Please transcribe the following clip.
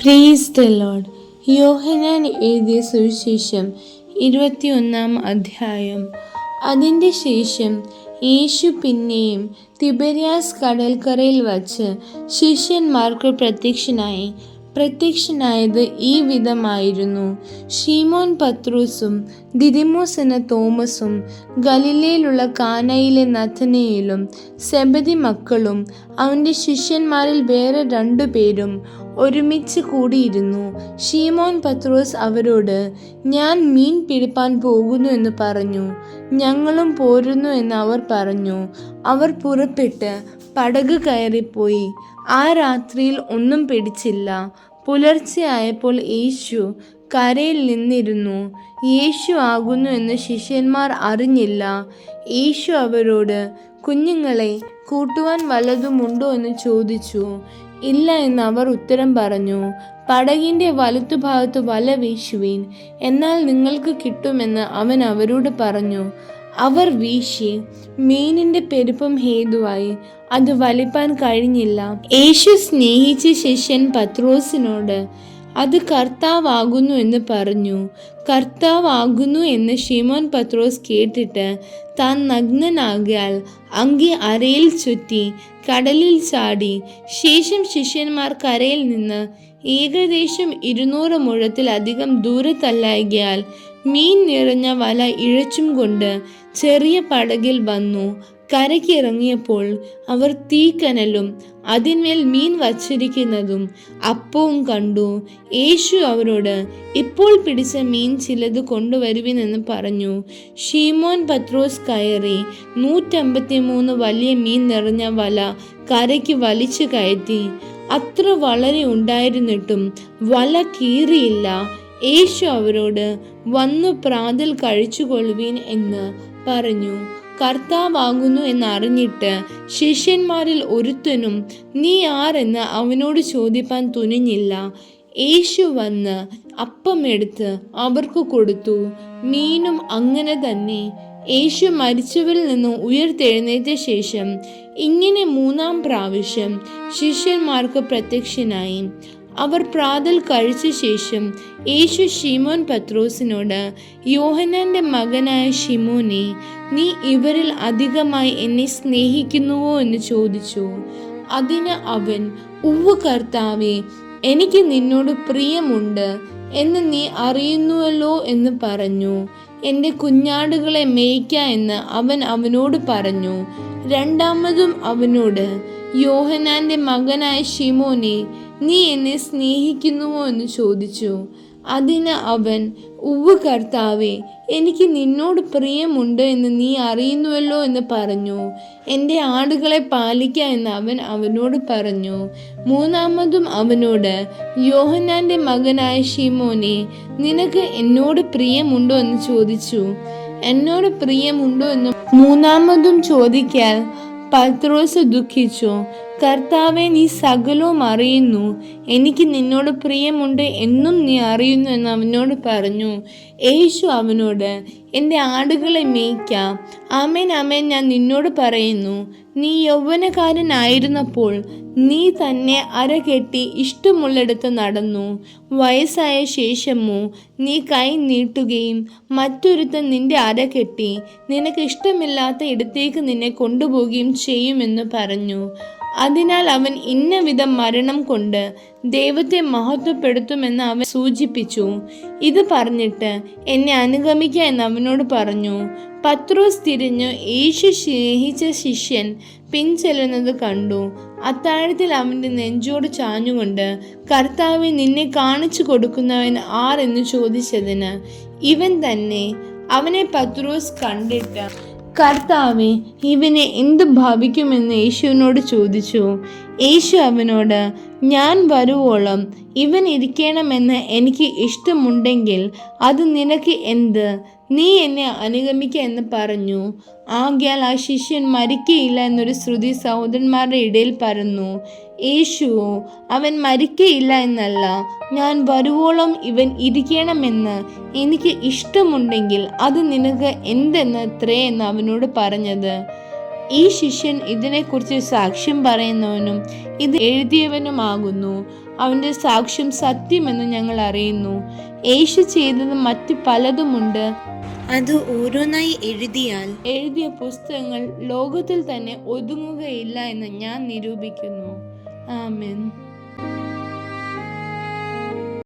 Praise the Lord. യോഹന്നാൻ എഴുതിയ സുവിശേഷം 21 അധ്യായം. അതിൻ്റെ ശേഷം യേശു പിന്നെയും തിബര്യാസ് കടൽക്കരയിൽ വച്ച് ശിഷ്യന്മാർക്ക് പ്രത്യക്ഷനായത് ഈ വിധമായിരുന്നു. ശീമോൻ പത്രോസും ദിദിമോസ് എന്ന തോമസും ഗലിലയിലുള്ള കാനയിലെ നഥനയേലും സെബെദി മക്കളും അവൻ്റെ ശിഷ്യന്മാരിൽ വേറെ 2 പേരും ഒരുമിച്ച് കൂടിയിരുന്നു. ശീമോൻ പത്രോസ് അവരോട്, ഞാൻ മീൻ പിടിപ്പാൻ പോകുന്നു എന്ന് പറഞ്ഞു. ഞങ്ങളും പോരുന്നു എന്ന് അവർ പറഞ്ഞു. അവർ പുറപ്പെട്ട് പടക് കയറിപ്പോയി. ആ രാത്രിയിൽ ഒന്നും പിടിച്ചില്ല. പുലർച്ചെ ആയപ്പോൾ യേശു കരയിൽ നിന്നിരുന്നു. യേശു ആകുന്നു എന്ന് ശിഷ്യന്മാർ അറിഞ്ഞില്ല. യേശു അവരോട്, കുഞ്ഞുങ്ങളെ, കൂട്ടുവാൻ വല്ലതുമുണ്ടോ എന്ന് ചോദിച്ചു. ഇല്ല എന്ന് അവർ ഉത്തരം പറഞ്ഞു. പടകിൻ്റെ വലത്തുഭാഗത്ത് വല വീശുവീൻ, എന്നാൽ നിങ്ങൾക്ക് കിട്ടുമെന്ന് അവൻ അവരോട് പറഞ്ഞു. അവർ വീശി. മീനിൻ്റെ പെരുപ്പം ഹേതുവായി അത് വലിപ്പാൻ കഴിഞ്ഞില്ല. യേശു സ്നേഹിച്ച ശിഷ്യൻ പത്രോസിനോട്, അത് കർത്താവാകുന്നു എന്ന് പറഞ്ഞു. കർത്താവാകുന്നു എന്ന് ശിമോൻ പത്രോസ് കേട്ടിട്ട് താൻ നഗ്നനാകിയാൽ അങ്കി അരയിൽ ചുറ്റി കടലിൽ ചാടി. ശേഷം ശിഷ്യന്മാർ കരയിൽ നിന്ന് ഏകദേശം 200 മുഴത്തിലധികം ദൂരത്തല്ലായകയാൽ മീൻ നിറഞ്ഞ വല ഇഴച്ചും കൊണ്ട് ചെറിയ പടകിൽ വന്നു. കരയ്ക്ക് ഇറങ്ങിയപ്പോൾ അവർ തീക്കനലും അതിന്മേൽ മീൻ വച്ചിരിക്കുന്നതും അപ്പവും കണ്ടു. യേശു അവരോട്, ഇപ്പോൾ പിടിച്ച മീൻ ചിലത് കൊണ്ടുവരുവിനെന്ന് പറഞ്ഞു. ശീമോൻ പത്രോസ് കയറി 153 വലിയ മീൻ നിറഞ്ഞ വല കരയ്ക്ക് വലിച്ചു കയറ്റി. അത്ര വളരെ ഉണ്ടായിരുന്നിട്ടും വല കീറിയില്ല. യേശു അവരോട്, വന്നു പ്രാതൽ കഴിച്ചുകൊള്ളുവീൻ എന്ന് പറഞ്ഞു. കർത്താവാകുന്നു എന്നറിഞ്ഞിട്ട് ശിഷ്യന്മാരിൽ ഒരുത്തനും നീ ആരെന്ന് അവനോട് ചോദിപ്പാൻ തുനിഞ്ഞില്ല. യേശു വന്ന് അപ്പം എടുത്ത് അവർക്ക് കൊടുത്തു. മീനും അങ്ങനെ തന്നെ. യേശു മരിച്ചവരിൽ നിന്ന് ഉയർത്തെഴുന്നേറ്റ ശേഷം ഇങ്ങനെ 3-ാം പ്രാവശ്യം ശിഷ്യന്മാർക്ക് പ്രത്യക്ഷനായി. അവർ പ്രാതൽ കഴിച്ച ശേഷം യേശു ശിമോൻ പത്രോസിനോട്, യോഹന്നാന്റെ മകനായ ശിമോനെ, നീ ഇവരിൽ അധികമായി എന്നെ സ്നേഹിക്കുന്നുവോ എന്ന് ചോദിച്ചു. അതിന് അവൻ, ഉവ്വ് കർത്താവേ, എനിക്ക് നിന്നോട് പ്രിയമുണ്ട് എന്ന് നീ അറിയുന്നുവല്ലോ എന്ന് പറഞ്ഞു. എൻ്റെ കുഞ്ഞാടുകളെ മേയ്ക്ക എന്ന് അവൻ അവനോട് പറഞ്ഞു. രണ്ടാമതും അവനോട്, യോഹന്നാന്റെ മകനായ ശിമോനെ, നീ എന്നെ സ്നേഹിക്കുന്നുവോ എന്ന് ചോദിച്ചു. അതിന് അവൻ, ഉവ്വ് കർത്താവേ, എനിക്ക് നിന്നോട് പ്രിയമുണ്ട് എന്ന് നീ അറിയുന്നുവല്ലോ എന്ന് പറഞ്ഞു. എൻ്റെ ആടുകളെ പാലിക്ക എന്ന് അവൻ അവനോട് പറഞ്ഞു. മൂന്നാമതും അവനോട്, യോഹന്നാന്റെ മകനായ ശിമോനെ, നിനക്ക് എന്നോട് പ്രിയമുണ്ടോ എന്ന് ചോദിച്ചു. എന്നോട് പ്രിയമുണ്ടോ എന്ന് മൂന്നാമതും ചോദിക്കാൻ പത്രോസ് ദുഃഖിച്ചു. കർത്താവെ, നീ സകലവും അറിയുന്നു, എനിക്ക് നിന്നോട് പ്രിയമുണ്ട് എന്നും നീ അറിയുന്നു എന്ന് അവനോട് പറഞ്ഞു. യേശു അവനോട്, എൻ്റെ ആടുകളെ മേയ്ക്കാം. ആമേൻ ആമേൻ ഞാൻ നിന്നോട് പറയുന്നു, നീ യൗവനക്കാരനായിരുന്നപ്പോൾ നീ തന്നെ അരകെട്ടി ഇഷ്ടമുള്ളിടത്ത് നടന്നു. വയസ്സായ ശേഷമോ നീ കൈ നീട്ടുകയും മറ്റൊരുത്തൻ നിന്റെ അരകെട്ടി നിനക്ക് ഇഷ്ടമില്ലാത്ത ഇടത്തേക്ക് നിന്നെ കൊണ്ടുപോവുകയും ചെയ്യുമെന്ന് പറഞ്ഞു. അതിനാൽ അവൻ ഇന്ന വിധം മരണം കൊണ്ട് ദൈവത്തെ മഹത്വപ്പെടുത്തുമെന്ന് അവൻ സൂചിപ്പിച്ചു. ഇത് പറഞ്ഞിട്ട് എന്നെ അനുഗമിക്ക എന്ന് അവനോട് പറഞ്ഞു. പത്രോസ് തിരിഞ്ഞു യേശു സ്നേഹിച്ച ശിഷ്യൻ പിൻചെല്ലുന്നത് കണ്ടു. അത്താഴത്തിൽ അവൻ്റെ നെഞ്ചോട് ചാഞ്ഞുകൊണ്ട്, കർത്താവെ, നിന്നെ കാണിച്ചു കൊടുക്കുന്നവൻ ആർ എന്ന് ചോദിച്ചതിന് ഇവൻ തന്നെ. അവനെ പത്രോസ് കണ്ടിട്ട്, കർത്താവെ, ഇവനെ എന്ത് ഭവിക്കുമെന്ന് യേശുവിനോട് ചോദിച്ചു. യേശു അവനോട്, ഞാൻ വരുവോളം ഇവൻ ഇരിക്കണമെന്ന് എനിക്ക് ഇഷ്ടമുണ്ടെങ്കിൽ അത് നിനക്ക് എന്ത്? നീ എന്നെ അനുഗമിക്ക എന്ന് പറഞ്ഞു. ആകയാൽ ആ ശിഷ്യൻ മരിക്കയില്ല എന്നൊരു ശ്രുതി സഹോദരന്മാരുടെ ഇടയിൽ പരന്നു. യേശുവോ, അവൻ മരിക്കയില്ല എന്നല്ല, ഞാൻ വരുവോളം ഇവൻ ഇരിക്കണമെന്ന് എനിക്ക് ഇഷ്ടമുണ്ടെങ്കിൽ അത് നിനക്ക് എന്തെന്നത്രേ എന്ന് അവനോട് പറഞ്ഞത്. ഈ ശിഷ്യൻ ഇതിനെക്കുറിച്ച് സാക്ഷ്യം പറയുന്നവനും ഇത് എഴുതിയവനുമാകുന്നു. അവൻ്റെ സാക്ഷ്യം സത്യമെന്ന് ഞങ്ങൾ അറിയുന്നു. യേശു ചെയ്തത് മറ്റു പലതുമുണ്ട്. അത് ഓരോന്നായി എഴുതിയ പുസ്തകങ്ങൾ ലോകത്തിൽ തന്നെ ഒതുങ്ങുകയില്ല എന്ന് ഞാൻ നിരൂപിക്കുന്നു. ആമേൻ.